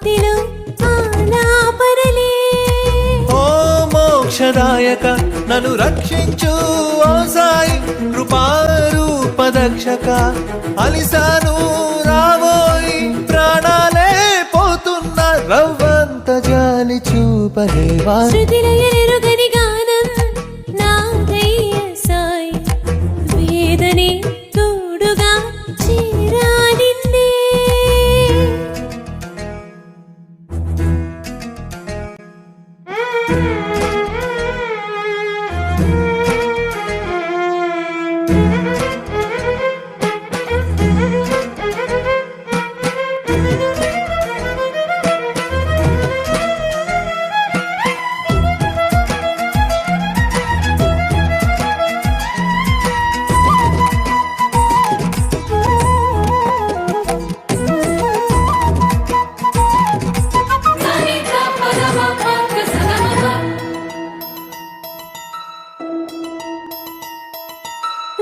మదిలో ఆలాపనలే. ఓ మోక్షదాయక నన్ను రక్షించు ఓ సాయి కృపారూపదక్షక అలిసాను రావోయి ప్రాణాలే పోతున్న రవ్వంత జాలి చూపలేవా. శృతిలయెరుగని గానం నాదయ్య సాయి వేదనే తోడుగా చేరానిన్నే.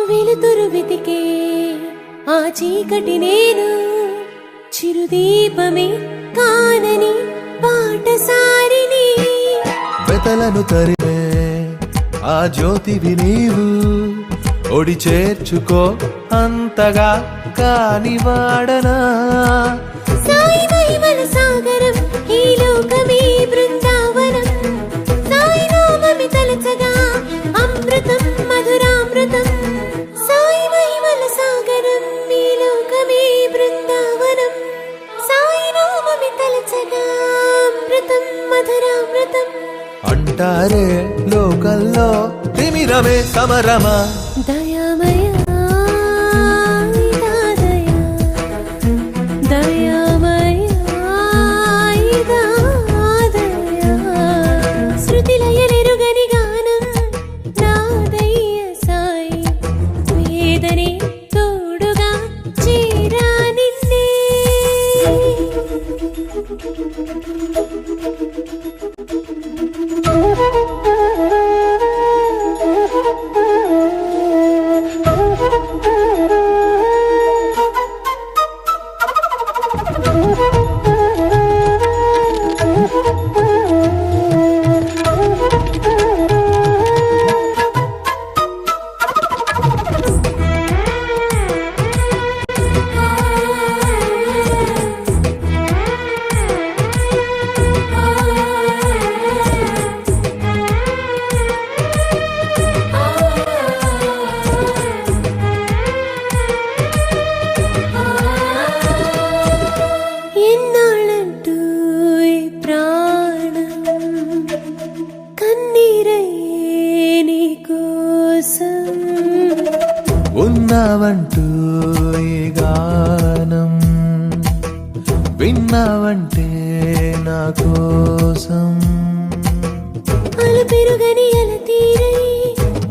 వెలుతురు వెతికే ఆ చీకటి నేను చిరుదీపమే కానని పాటసారిని. వెతలను తరిమే ఆ జ్యోతివి నీవు ఒడి చేర్చుకో అంతగా కానివాడనా. సాయి మహిమల సాగరం ఈ లోకమే బృందావనం. సాయి నామమి తలచగా అమృతం మధురామృతం. సాయి మహిమల సాగరం ఈ లోకమే బృందావనం. సాయి నామమి తలచగా అమృతం మధురామృతం. అంటారే లోకల్లో తిమిరమే సమరమా. దయామయ దయామయ శృతిలయెరుగని గానం నాదయ్య సాయి వేదనే తోడుగా చేరానిన్నే. ఎన్నాళ్ళంటూ ఈ ప్రాణం కన్నీరయ్యే నీ కోసం. ఉన్నావంటూ ఈ గానం విన్నావంటే నా కోసం. అల పెరుగని అల తీరై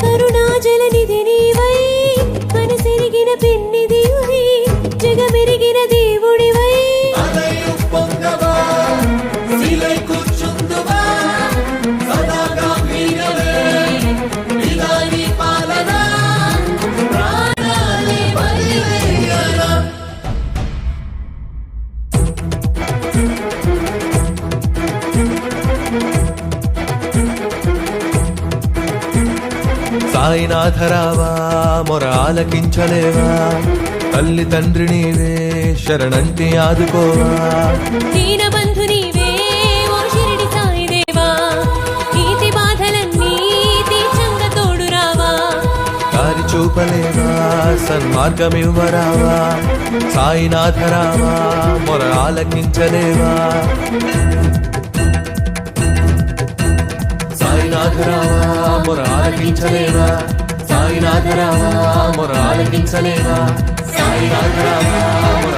కరుణాజల నిధి నీవై మనసెరిగిన పెన్నిదివై జగమెరిగిన దేవుడివై. సాయినాథరావా మొర ఆలకించలేవా. తల్లి తండ్రి నీవే శరణంటి ఆదుకోవా. దీనబంధు నీవే ఓ షిరిడి సాయి దేవా నీతి బాధలన్నీ తీర్చంగా తోడు రావా. దారి చూపలేవా సన్మార్గమివ్వరావా. సాయినాథరావా మొర ఆలకించలేవా. సాయినాథరావా మొర ఆలకించలేవా. సాయినాథరావా మొర ఆలకించలేవా. సాయినాథరావా మొర